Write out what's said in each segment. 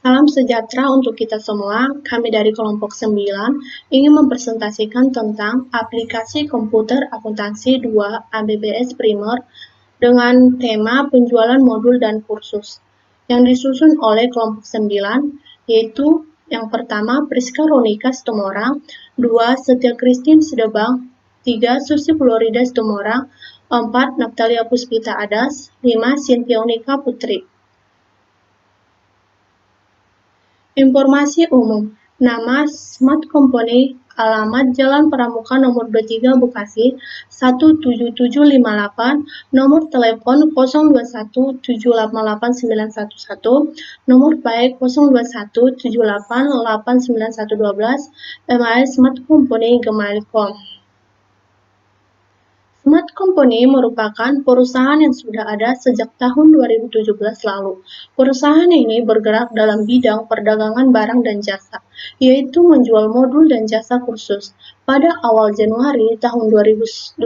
Salam sejahtera untuk kita semua. Kami dari kelompok 9 ingin mempresentasikan tentang aplikasi komputer akuntansi 2 ABBS Primer dengan tema penjualan modul dan kursus yang disusun oleh kelompok 9, yaitu yang pertama Priska Ronika Situmorang, 2 Setia Christine Sidebang, 3 Susi Florida Situmorang, 4 Natalia Puspita Adas, 5 Cynthia Unika Putri. Informasi umum, nama Smart Company, alamat Jalan Pramuka nomor 23 Bekasi 17758, nomor telepon 0217889111, nomor baik 0217889112, email smartcompany@gmail.com. Smart Company merupakan perusahaan yang sudah ada sejak tahun 2017 lalu. Perusahaan ini bergerak dalam bidang perdagangan barang dan jasa, yaitu menjual modul dan jasa kursus. Pada awal Januari tahun 2020,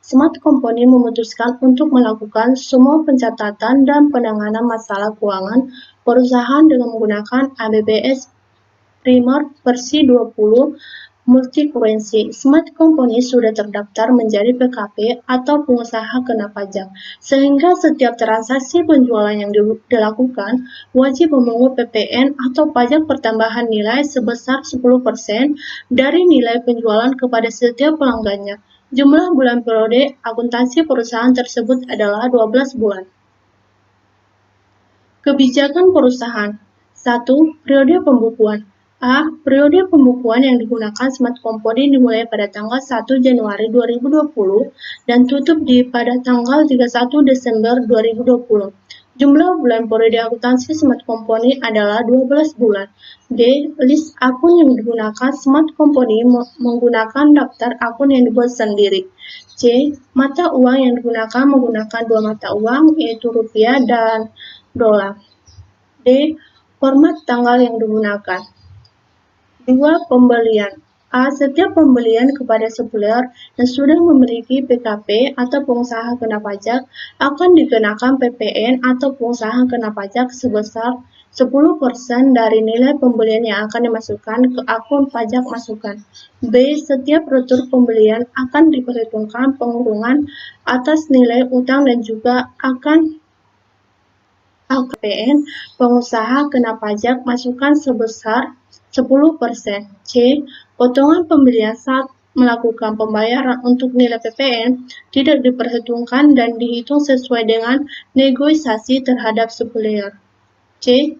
Smart Company memutuskan untuk melakukan semua pencatatan dan penanganan masalah keuangan perusahaan dengan menggunakan ABBS Primer versi 20 multi-currency. Smart Company sudah terdaftar menjadi PKP atau pengusaha kena pajak, sehingga setiap transaksi penjualan yang dilakukan wajib memungut PPN atau pajak pertambahan nilai sebesar 10% dari nilai penjualan kepada setiap pelanggannya. Jumlah bulan periode akuntansi perusahaan tersebut adalah 12 bulan. Kebijakan perusahaan. 1. Periode pembukuan. A. Periode pembukuan yang digunakan Smart Company dimulai pada tanggal 1 Januari 2020 dan tutup pada tanggal 31 Desember 2020. Jumlah bulan periode akuntansi Smart Company adalah 12 bulan. B. List akun yang digunakan Smart Company menggunakan daftar akun yang dibuat sendiri. C. Mata uang yang digunakan menggunakan dua mata uang, yaitu rupiah dan dolar. D. Format tanggal yang digunakan. 2. Pembelian. A. Setiap pembelian kepada supplier yang sudah memiliki PKP atau pengusaha kena pajak akan dikenakan PPN atau pengusaha kena pajak sebesar 10% dari nilai pembelian yang akan dimasukkan ke akun pajak masukan. B. Setiap retur pembelian akan diperhitungkan pengurungan atas nilai utang dan juga akan PPN pengusaha kena pajak masukan sebesar 10%. C. Potongan pembelian saat melakukan pembayaran untuk nilai PPN tidak diperhitungkan dan dihitung sesuai dengan negosiasi terhadap supplier. C.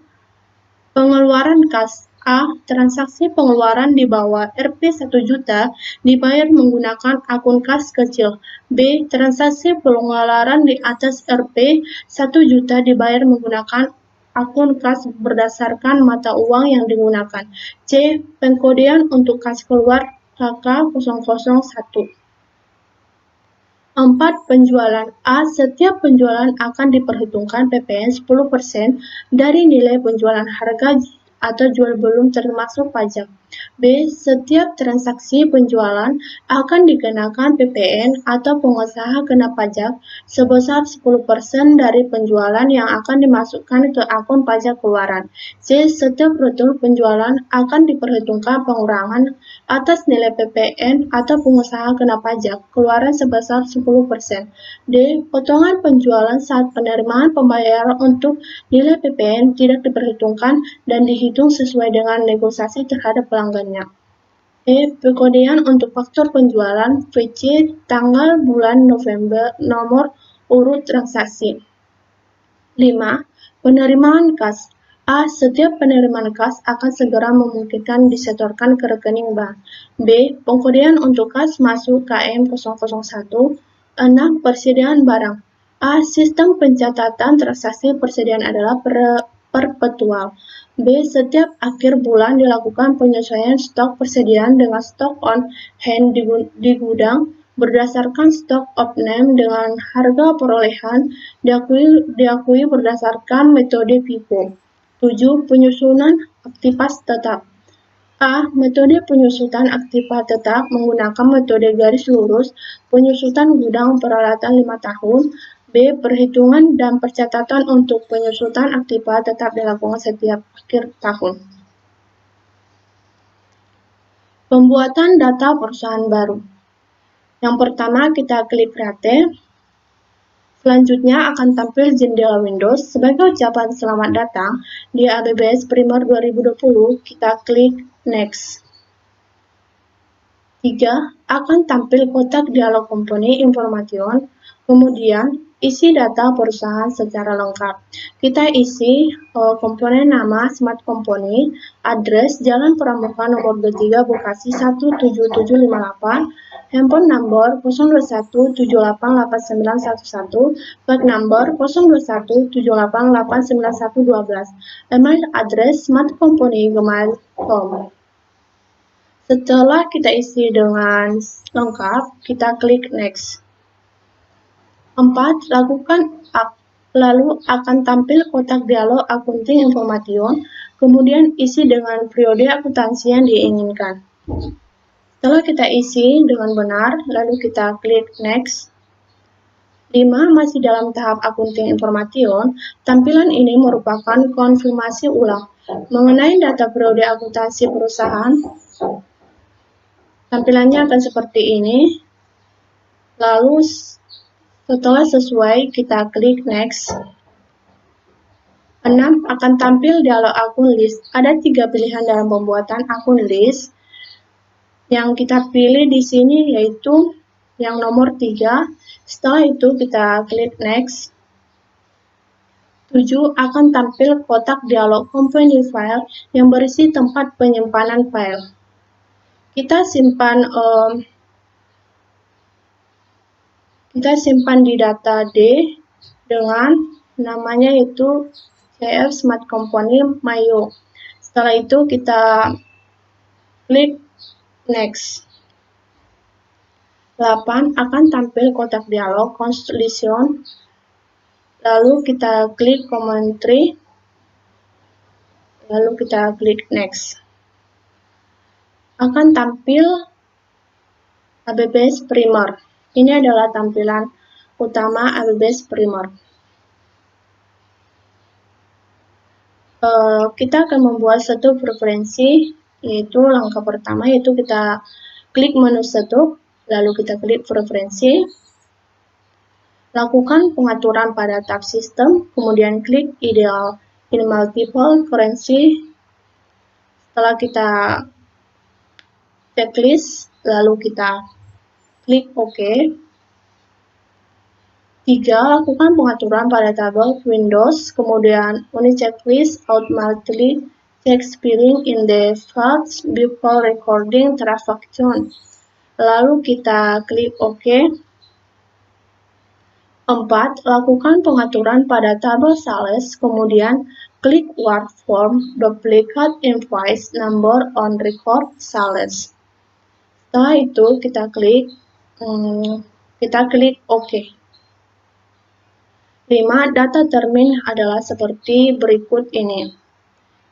Pengeluaran kas. A. Transaksi pengeluaran di bawah Rp 1 juta dibayar menggunakan akun kas kecil. B. Transaksi pengeluaran di atas Rp 1 juta dibayar menggunakan akun kas berdasarkan mata uang yang digunakan. C. Pengkodean untuk kas keluar KK001. 4. Penjualan. A. Setiap penjualan akan diperhitungkan PPN 10% dari nilai penjualan harga atau jual belum termasuk pajak. B. Setiap transaksi penjualan akan dikenakan PPN atau pengusaha kena pajak sebesar 10% dari penjualan yang akan dimasukkan ke akun pajak keluaran. C. Setiap retur penjualan akan diperhitungkan pengurangan atas nilai PPN atau pengusaha kena pajak keluaran sebesar 10%. D. Potongan penjualan saat penerimaan pembayaran untuk nilai PPN tidak diperhitungkan dan dihitung sesuai dengan negosiasi terhadap pelanggannya. E. Pengkodean untuk faktur penjualan VC tanggal bulan November nomor urut transaksi. 5. Penerimaan kas. A. Setiap penerimaan kas akan segera memungkinkan disetorkan ke rekening bank. B. Pengkodean untuk kas masuk KM001. 6. Persediaan barang. A. Sistem pencatatan transaksi persediaan adalah perpetual. B. Setiap akhir bulan dilakukan penyesuaian stok persediaan dengan stok on hand di gudang berdasarkan stok of name dengan harga perolehan diakui berdasarkan metode FIFO. 7. Penyusunan aktivitas tetap. A. Metode penyusutan aktivitas tetap menggunakan metode garis lurus penyusutan gudang peralatan 5 tahun B. Perhitungan dan pencatatan untuk penyusutan aktiva tetap dilakukan setiap akhir tahun. Pembuatan data perusahaan baru. Yang pertama kita klik Create. Selanjutnya akan tampil jendela Windows. Sebagai ucapan selamat datang di ABBS Primer 2020, kita klik Next. 3. Akan tampil kotak dialog company information, kemudian isi data perusahaan secara lengkap. Kita isi komponen nama Smart Company, address Jalan Pramuka nomor 23 Bekasi 17758, handphone number 0217889911, fax number 0217889112, email address smartcompany@gmail.com. Setelah kita isi dengan lengkap, kita klik Next. 4. Lalu akan tampil kotak dialog accounting information, kemudian isi dengan periode akuntansi yang diinginkan. Setelah kita isi dengan benar, lalu kita klik Next. 5. Masih dalam tahap accounting information, tampilan ini merupakan konfirmasi ulang mengenai data periode akuntansi perusahaan. Tampilannya akan seperti ini. Lalu setelah sesuai, kita klik Next. 6. Akan tampil dialog akun list. Ada 3 pilihan dalam pembuatan akun list. Yang kita pilih di sini yaitu yang nomor 3. Setelah itu kita klik Next. 7. Akan tampil kotak dialog company file yang berisi tempat penyimpanan file. Kita simpan di data D dengan namanya itu CF Smart Company Mayo. Setelah itu kita klik Next. 8. Akan tampil kotak dialog Constellation. Lalu kita klik Commentary. Lalu kita klik Next. Akan tampil ABBS Primer. Ini adalah tampilan utama ABBS Primer. Kita akan membuat satu preferensi, yaitu langkah pertama yaitu kita klik menu setup, lalu kita klik preferensi, lakukan pengaturan pada tab sistem, kemudian klik ideal in multiple currency. Setelah kita checklist, lalu kita klik OK. 3. Lakukan pengaturan pada tabel Windows, kemudian unit checklist automatically check spelling in the fields before recording transaction. Lalu kita klik OK. 4. Lakukan pengaturan pada tabel sales, kemudian klik Word Form Duplicate Invoice Number on Record Sales. Setelah itu kita klik OK. 5. Data termin adalah seperti berikut ini.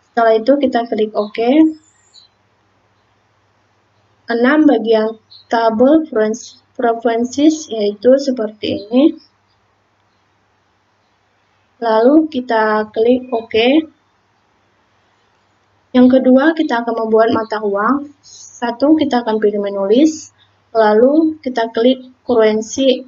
Setelah itu kita klik OK. 6. Bagian tabel preferences yaitu seperti ini. Lalu kita klik OK. Yang kedua, kita akan membuat mata uang. 1. Kita akan pilih menu list. Lalu kita klik currency.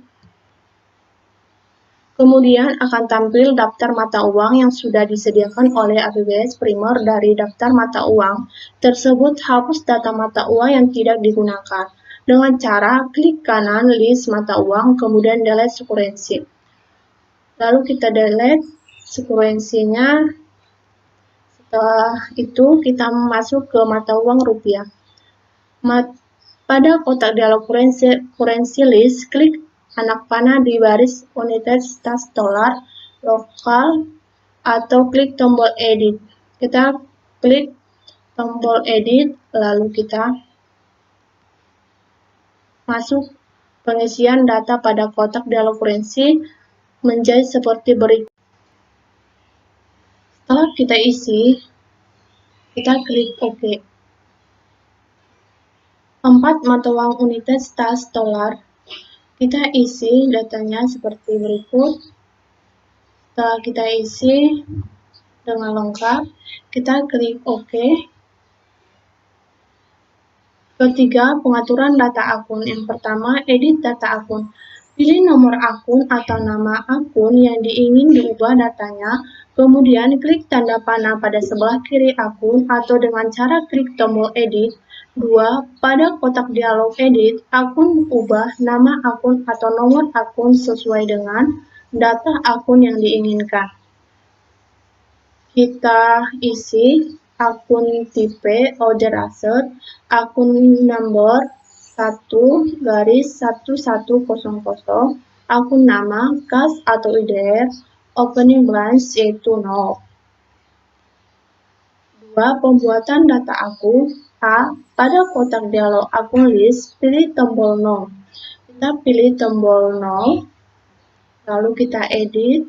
Kemudian akan tampil daftar mata uang yang sudah disediakan oleh ABBS Primer. Dari daftar mata uang tersebut, hapus data mata uang yang tidak digunakan dengan cara klik kanan list mata uang, kemudian delete currency. Lalu kita delete currency-nya. Setelah itu kita masuk ke mata uang rupiah. Pada kotak dialog currency list, klik anak panah di baris United States Dollar lokal atau klik tombol edit. Kita klik tombol edit, lalu kita masuk pengisian data pada kotak dialog currency menjadi seperti berikut. Setelah kita isi, kita klik OK. 4. Mata uang United States Dollar. Kita isi datanya seperti berikut. Setelah kita isi dengan lengkap, kita klik OK. Ketiga, pengaturan data akun. Yang pertama, edit data akun. Pilih nomor akun atau nama akun yang ingin diubah datanya, kemudian klik tanda panah pada sebelah kiri akun atau dengan cara klik tombol edit. 2. Pada kotak dialog edit, akun ubah nama akun atau nomor akun sesuai dengan data akun yang diinginkan. Kita isi akun tipe order asset, akun number 1-1100, akun nama, kas atau IDR, opening balance yaitu 0. 2. Pembuatan data akun. A. Pada kotak dialog akun list, pilih tombol 0. Kita pilih tombol 0, lalu kita edit.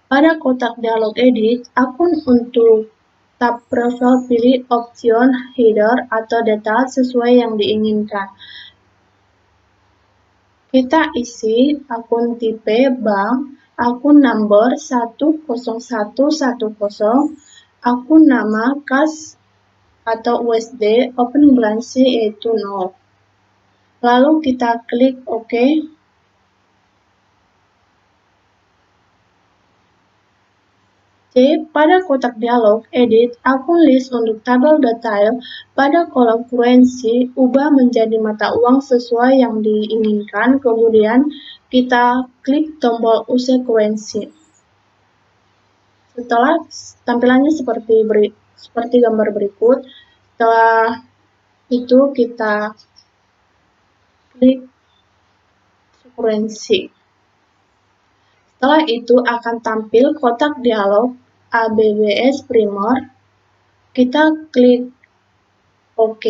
Pada kotak dialog edit, akun untuk tab profile pilih option header atau data sesuai yang diinginkan. Kita isi akun tipe bank, akun number 10110, akun nama, kas atau USD, opening balance yaitu 0. Lalu kita klik OK. C. Pada kotak dialog edit akun list untuk tabel detail, pada kolom kurensi ubah menjadi mata uang sesuai yang diinginkan, kemudian kita klik tombol usai kurensi. Setelah tampilannya seperti gambar berikut, setelah itu kita klik kurensi. Setelah itu akan tampil kotak dialog ABBS Primer. Kita klik OK.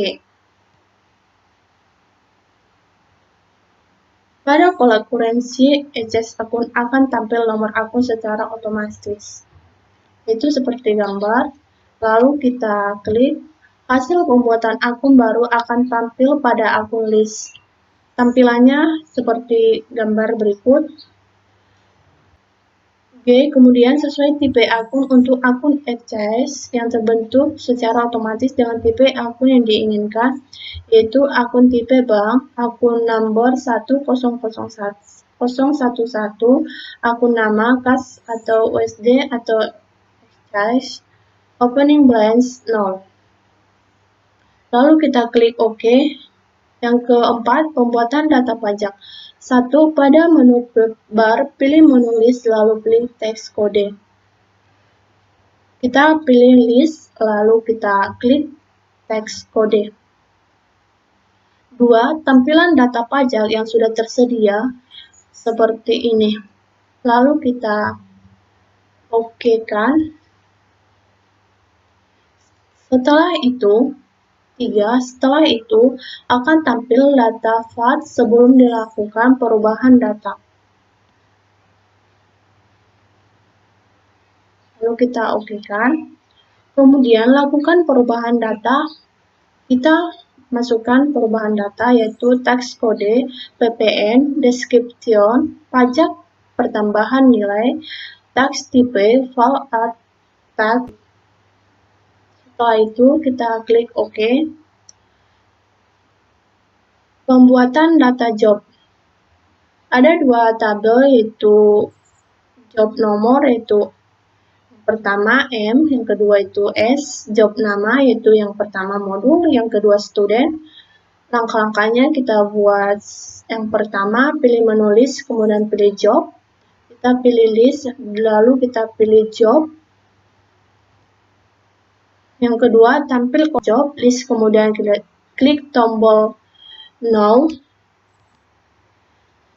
Pada kolom kurensi, access akun akan tampil nomor akun secara otomatis. Itu seperti gambar. Lalu kita klik, hasil pembuatan akun baru akan tampil pada akun list. Tampilannya seperti gambar berikut. G. Kemudian sesuai tipe akun untuk akun access yang terbentuk secara otomatis dengan tipe akun yang diinginkan, yaitu akun tipe bank, akun number 1001011, akun nama, kas atau USD atau exchange, opening balance 0. Lalu kita klik OK. Yang keempat, pembuatan data pajak. 1. Pada menu bar, pilih menu list, lalu pilih teks kode. Kita pilih list, lalu kita klik teks kode. 2. Tampilan data pajak yang sudah tersedia seperti ini. Lalu kita OK-kan. Setelah itu akan tampil data VAT sebelum dilakukan perubahan data. Lalu kita OK-kan. Kemudian lakukan perubahan data. Kita masukkan perubahan data yaitu teks kode, PPN, description, pajak pertambahan nilai, teks tipe, file art, tag. Setelah itu kita klik OK. Pembuatan data job. Ada 2 tabel yaitu job nomor yaitu yang pertama M, yang kedua itu S, job nama yaitu yang pertama modul, yang kedua student. Langkah-langkahnya kita buat yang pertama pilih menu list, kemudian pilih job. Kita pilih list, lalu kita pilih job. Yang kedua, tampil job list, kemudian kita klik tombol Now.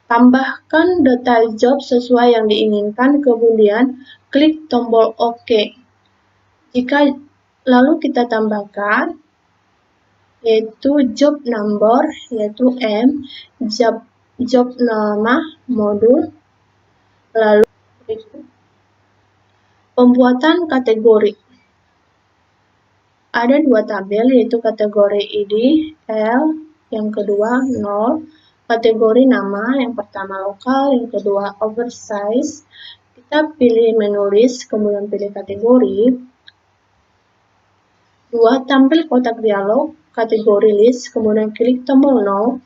Tambahkan detail job sesuai yang diinginkan, kemudian klik tombol OK. Lalu kita tambahkan yaitu job number, yaitu M, job nama, modul, lalu pembuatan kategori. Ada 2 tabel yaitu kategori ID L, yang kedua 0, kategori nama, yang pertama lokal, yang kedua oversize. Kita pilih menulis, kemudian pilih kategori. 2. Tampil kotak dialog, kategori list, kemudian klik tombol no.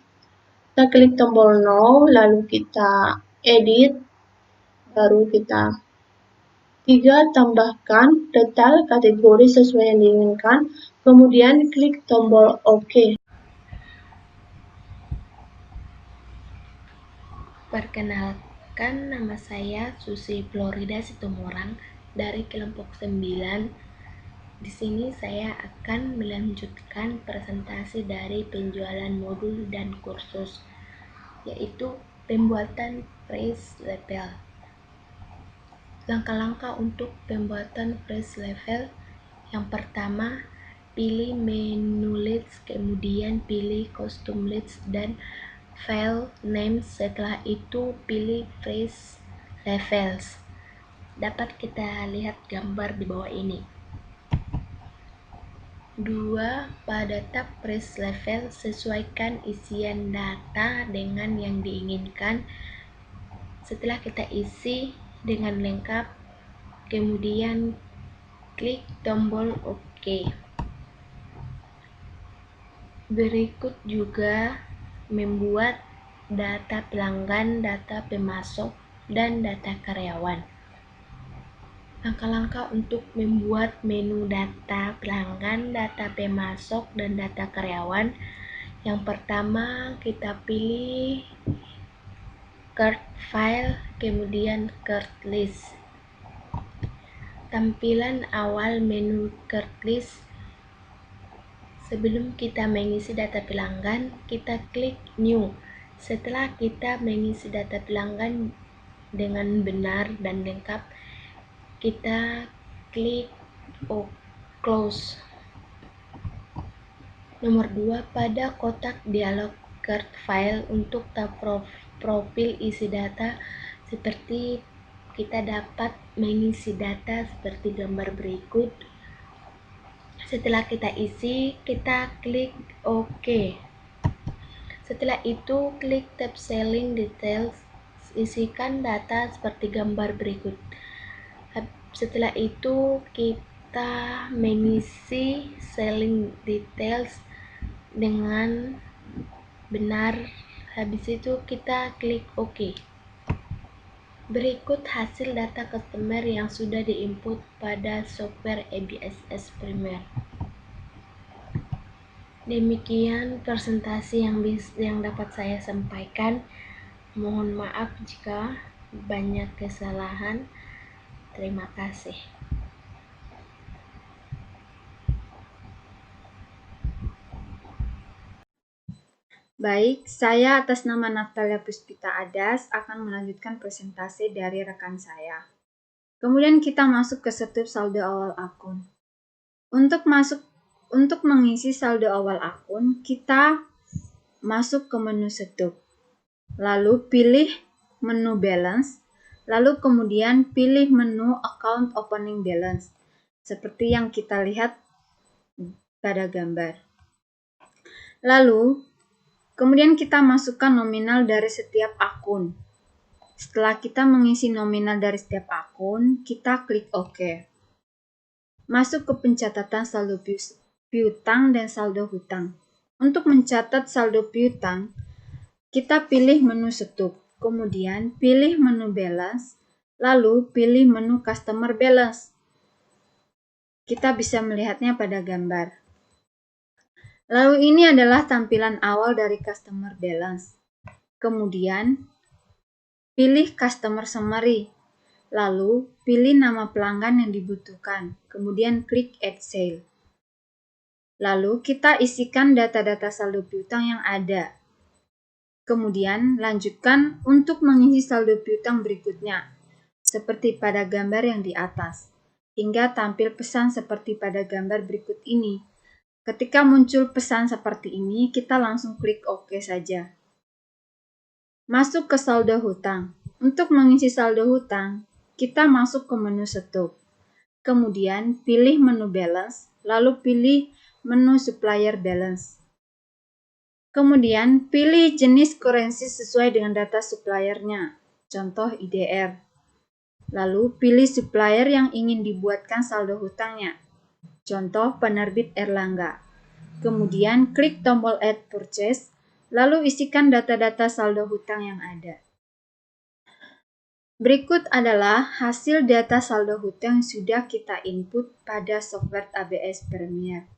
Kita klik tombol no, lalu kita edit, baru kita 3. Tambahkan detail kategori sesuai yang diinginkan, kemudian klik tombol OK. Perkenalkan, nama saya Susi Florida Situmorang dari kelompok 9. Di sini saya akan melanjutkan presentasi dari penjualan modul dan kursus, yaitu pembuatan phrase level. Langkah-langkah untuk pembuatan phrase level: yang pertama, pilih menu list, kemudian pilih custom list dan file name. Setelah itu pilih phrase levels. Dapat kita lihat gambar di bawah ini. 2. Pada tab phrase level, sesuaikan isian data dengan yang diinginkan. Setelah kita isi dengan lengkap, kemudian klik tombol OK. Berikut juga membuat data pelanggan, data pemasok, dan data karyawan. Langkah-langkah untuk membuat menu data pelanggan, data pemasok, dan data karyawan. Yang pertama, kita pilih cart file, kemudian cart list. Tampilan awal menu cart list. Sebelum kita mengisi data pelanggan, kita klik New. Setelah kita mengisi data pelanggan dengan benar dan lengkap, kita klik Close. Nomor 2, pada kotak dialog cart file untuk tab profil isi data, seperti kita dapat mengisi data seperti gambar berikut. Setelah kita isi, kita klik OK. Setelah itu, klik tab Selling Details, isikan data seperti gambar berikut. Setelah itu, kita mengisi selling details dengan benar. Habis itu, kita klik OK. Berikut hasil data customer yang sudah diinput pada software EBSS Premier. Demikian presentasi yang dapat saya sampaikan. Mohon maaf jika banyak kesalahan. Terima kasih. Baik, saya atas nama Natalia Puspita Adas akan melanjutkan presentasi dari rekan saya. Kemudian kita masuk ke setup saldo awal akun. Untuk mengisi saldo awal akun, kita masuk ke menu setup. Lalu pilih menu balance, lalu kemudian pilih menu account opening balance, seperti yang kita lihat pada gambar. Lalu, kemudian kita masukkan nominal dari setiap akun. Setelah kita mengisi nominal dari setiap akun, kita klik OK. Masuk ke pencatatan saldo piutang dan saldo hutang. Untuk mencatat saldo piutang, kita pilih menu setup, kemudian pilih menu balance, lalu pilih menu customer balance. Kita bisa melihatnya pada gambar. Lalu ini adalah tampilan awal dari customer balance. Kemudian, pilih customer summary. Lalu, pilih nama pelanggan yang dibutuhkan. Kemudian klik add sale. Lalu, kita isikan data-data saldo piutang yang ada. Kemudian, lanjutkan untuk mengisi saldo piutang berikutnya, seperti pada gambar yang di atas, hingga tampil pesan seperti pada gambar berikut ini. Ketika muncul pesan seperti ini, kita langsung klik OK saja. Masuk ke saldo hutang. Untuk mengisi saldo hutang, kita masuk ke menu setup. Kemudian pilih menu balance, lalu pilih menu supplier balance. Kemudian pilih jenis currency sesuai dengan data suppliernya, contoh IDR. Lalu pilih supplier yang ingin dibuatkan saldo hutangnya, contoh penerbit Erlangga. Kemudian klik tombol Add Purchase, lalu isikan data-data saldo hutang yang ada. Berikut adalah hasil data saldo hutang yang sudah kita input pada software ABS Premier.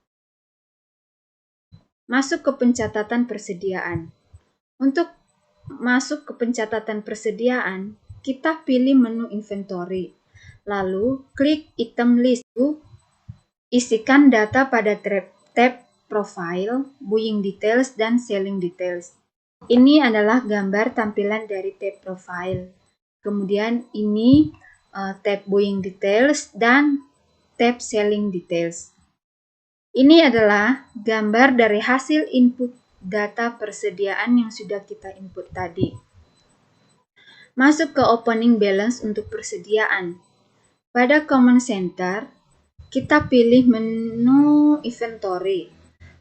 Masuk ke pencatatan persediaan. Untuk masuk ke pencatatan persediaan, kita pilih menu inventory. Lalu klik item list. Isikan data pada tab profile, buying details, dan selling details. Ini adalah gambar tampilan dari tab profile. Kemudian ini tab buying details dan tab selling details. Ini adalah gambar dari hasil input data persediaan yang sudah kita input tadi. Masuk ke opening balance untuk persediaan. Pada command center, kita pilih menu inventory,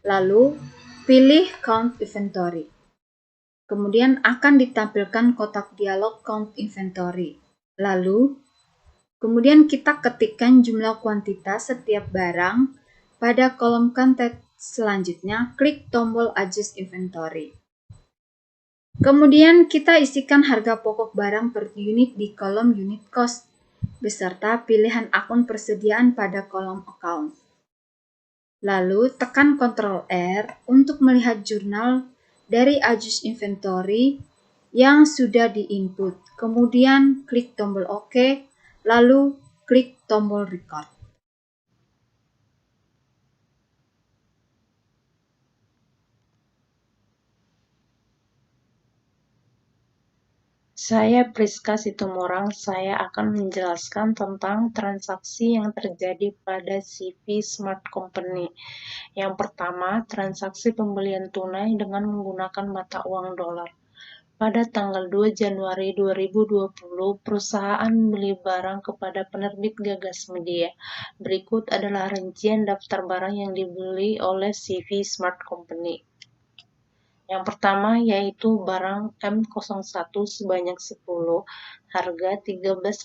lalu pilih count inventory. Kemudian akan ditampilkan kotak dialog count inventory. Lalu, kemudian kita ketikkan jumlah kuantitas setiap barang. Pada kolom content selanjutnya, klik tombol adjust inventory. Kemudian kita isikan harga pokok barang per unit di kolom unit cost, beserta pilihan akun persediaan pada kolom account. Lalu tekan Ctrl R untuk melihat jurnal dari adjust inventory yang sudah di-input. Kemudian klik tombol OK, lalu klik tombol record. Saya Priska Situmorang, saya akan menjelaskan tentang transaksi yang terjadi pada CV Smart Company. Yang pertama, transaksi pembelian tunai dengan menggunakan mata uang dolar. Pada tanggal 2 Januari 2020, perusahaan membeli barang kepada penerbit Gagas Media. Berikut adalah rincian daftar barang yang dibeli oleh CV Smart Company. Yang pertama yaitu barang M01 sebanyak 10, harga $13,50,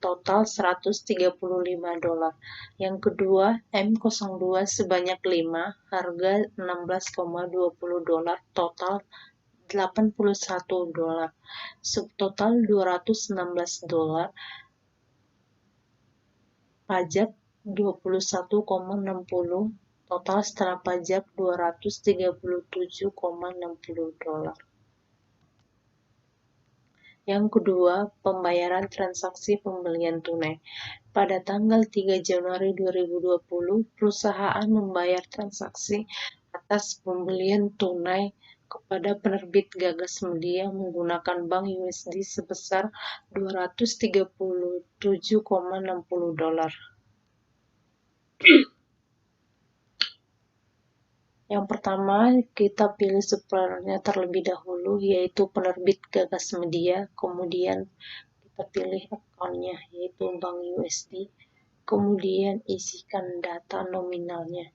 total $135. Yang kedua M02 sebanyak 5, harga $16,20, total $81. Subtotal $216. Pajak 21,60, total setelah pajak $237,60. Yang kedua, pembayaran transaksi pembelian tunai. Pada tanggal 3 Januari 2020, perusahaan membayar transaksi atas pembelian tunai kepada penerbit Gagas Media menggunakan bank USD sebesar $237,60. Yang pertama, kita pilih suppliernya terlebih dahulu, yaitu penerbit Gagas Media. Kemudian kita pilih akunnya, yaitu bank USD. Kemudian isikan data nominalnya.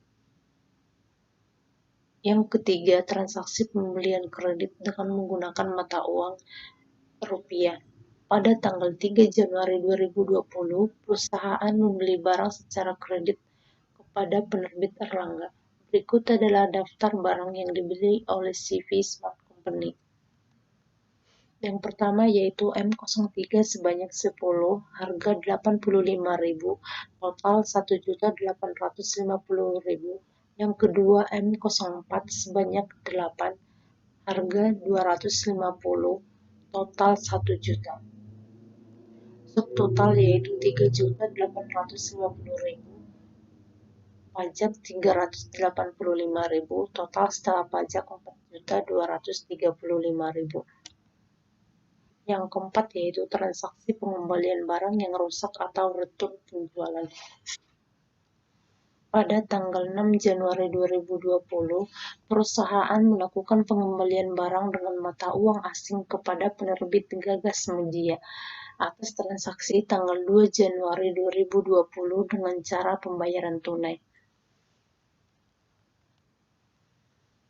Yang ketiga, transaksi pembelian kredit dengan menggunakan mata uang rupiah. Pada tanggal 3 Januari 2020, perusahaan membeli barang secara kredit kepada penerbit Erlangga. Berikut adalah daftar barang yang dibeli oleh CV Smart Company. Yang pertama yaitu M03 sebanyak 10, harga $85.000, total $1.850.000. Yang kedua M04 sebanyak 8, harga $250, total $1 juta. Subtotal yaitu $3.850.000. Pajak $385.000, total setelah pajak $4.235.000. Yang keempat yaitu transaksi pengembalian barang yang rusak atau return penjualan. Pada tanggal 6 Januari 2020, perusahaan melakukan pengembalian barang dengan mata uang asing kepada penerbit Gagas Media atas transaksi tanggal 2 Januari 2020 dengan cara pembayaran tunai.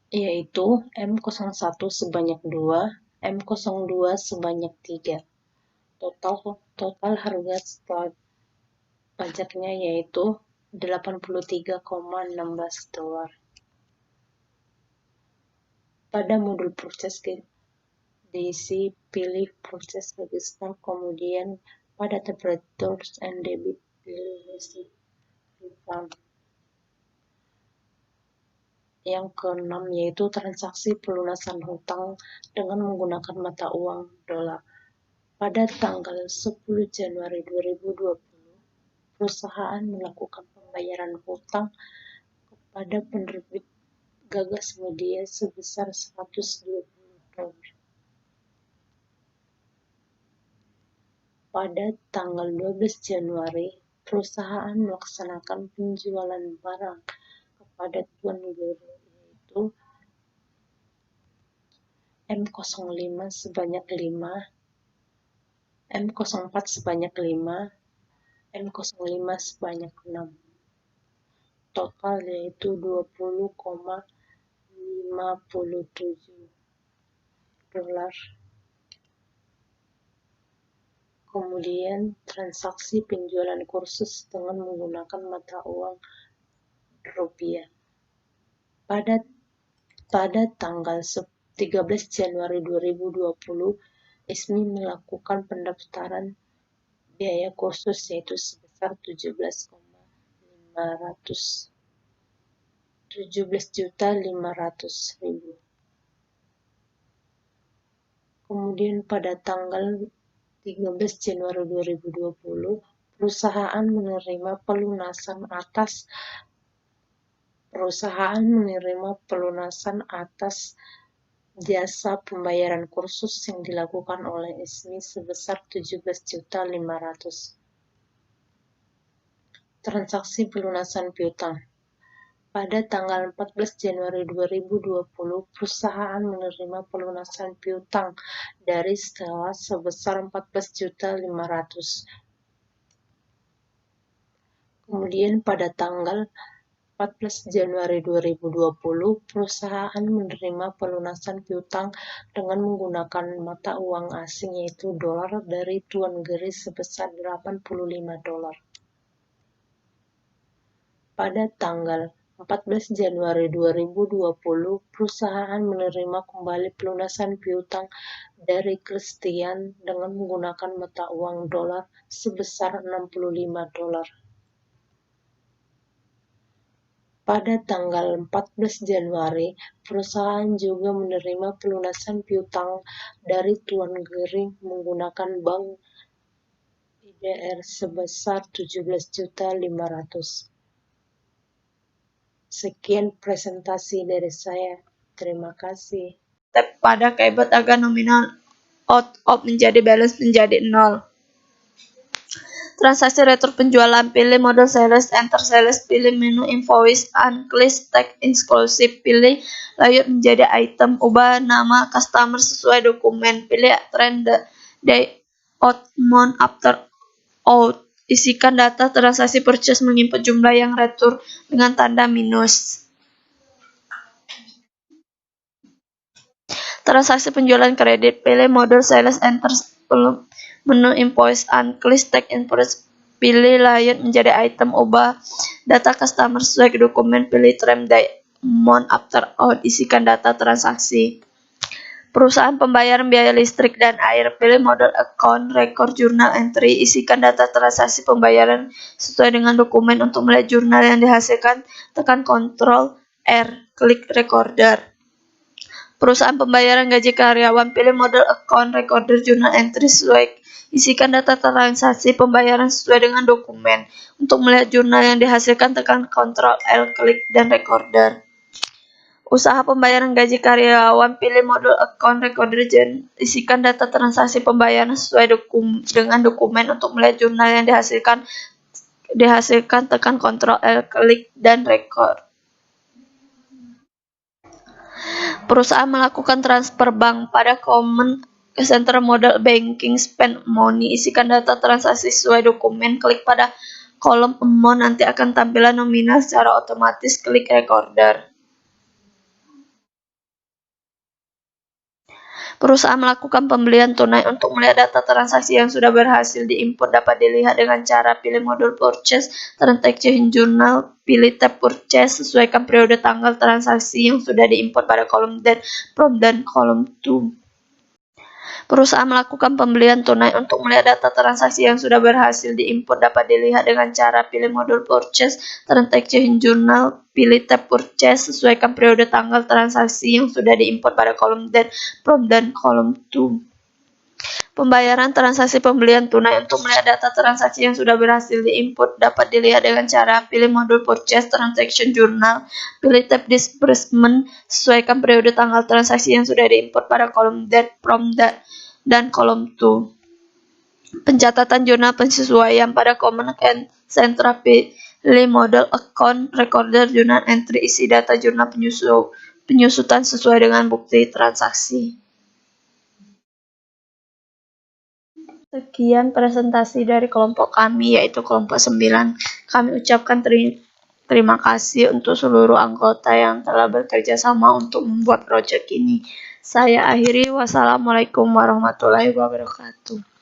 yaitu M01 sebanyak 2, M02 sebanyak 3. Total harga setelah pajaknya yaitu $83,16. Pada modul proses diisi pilih proses register, kemudian pada debitors and debit pilih receipt refund. Yang keenam yaitu transaksi pelunasan hutang dengan menggunakan mata uang dolar. Pada tanggal 10 Januari 2020, perusahaan melakukan pembayaran hutang kepada penerbit Gagas Media sebesar $120. Pada tanggal 12 Januari, perusahaan melaksanakan penjualan barang kepada tuan guru yaitu M05 sebanyak 5, M04 sebanyak 5, M05 sebanyak 6. Total yaitu $20,57. Kemudian transaksi penjualan kursus dengan menggunakan mata uang rupiah. Pada tanggal 13 Januari 2020, ISMI melakukan pendaftaran biaya kursus yaitu sebesar 17.500.000. Kemudian pada tanggal 13 Januari 2020, perusahaan menerima pelunasan atas jasa pembayaran kursus yang dilakukan oleh ISMI sebesar 17.500.000. Transaksi pelunasan piutang. Pada tanggal 14 Januari 2020, perusahaan menerima pelunasan piutang dari Stella sebesar 14.500.000. Kemudian pada tanggal 14 Januari 2020, perusahaan menerima pelunasan piutang dengan menggunakan mata uang asing yaitu dolar dari tuan geri sebesar $85. Pada tanggal 14 Januari 2020, perusahaan menerima kembali pelunasan piutang dari Christian dengan menggunakan mata uang dolar sebesar $65. Pada tanggal 14 Januari, perusahaan juga menerima pelunasan piutang dari tuan geri menggunakan bank IDR sebesar 17.500.000. Sekian presentasi dari saya. Terima kasih. Step pada keyboard agar nominal out of menjadi balance menjadi 0. Transaksi retur penjualan, pilih model sales, enter sales, pilih menu invoice, unclist tag exclusive, pilih layout menjadi item, ubah nama customer sesuai dokumen, pilih trend day out month after out, isikan data transaksi purchase menginput jumlah yang retur dengan tanda minus. Transaksi penjualan kredit, pilih model sales, enter menu invoice, unclist tag invoice, pilih layout menjadi item, ubah data customer sesuai dokumen, pilih trend day month after out, isikan data transaksi. Perusahaan pembayaran biaya listrik dan air, pilih model account record journal entry, isikan data transaksi pembayaran sesuai dengan dokumen. Untuk melihat jurnal yang dihasilkan, tekan Ctrl R, klik recorder. Perusahaan pembayaran gaji karyawan, pilih model account recorder journal entry sesuai, isikan data transaksi pembayaran sesuai dengan dokumen. Untuk melihat jurnal yang dihasilkan, tekan Ctrl L, klik dan recorder. Usaha pembayaran gaji karyawan, pilih model account recorder isikan data transaksi pembayaran sesuai dengan dokumen. Untuk melihat jurnal yang dihasilkan, tekan Ctrl L, klik dan record. Perusahaan melakukan transfer bank pada common center model banking spend money, isikan data transaksi sesuai dokumen, klik pada kolom amount, nanti akan tampilan nominal secara otomatis, klik recorder. Perusahaan melakukan pembelian tunai. Untuk melihat data transaksi yang sudah berhasil diinput dapat dilihat dengan cara pilih modul purchase, transaction journal, pilih tab purchase, sesuaikan periode tanggal transaksi yang sudah diinput pada kolom date from dan kolom to. Perusahaan melakukan pembelian tunai. Untuk melihat data transaksi yang sudah berhasil diinput dapat dilihat dengan cara pilih modul purchase, transaction journal, pilih tab purchase, sesuaikan periode tanggal transaksi yang sudah diinput pada kolom date from dan kolom to. Pembayaran transaksi pembelian tunai. Untuk melihat data transaksi yang sudah berhasil diinput dapat dilihat dengan cara pilih modul purchase, transaction journal, pilih tab disbursement, sesuaikan periode tanggal transaksi yang sudah diinput pada kolom date from dan kolom to. Pencatatan jurnal penyesuaian pada Common Central pilih model account recorder jurnal entry, isi data jurnal penyusutan sesuai dengan bukti transaksi. Sekian presentasi dari kelompok kami, yaitu kelompok 9. Kami ucapkan terima kasih untuk seluruh anggota yang telah bekerja sama untuk membuat proyek ini. Saya akhiri, wassalamualaikum warahmatullahi wabarakatuh.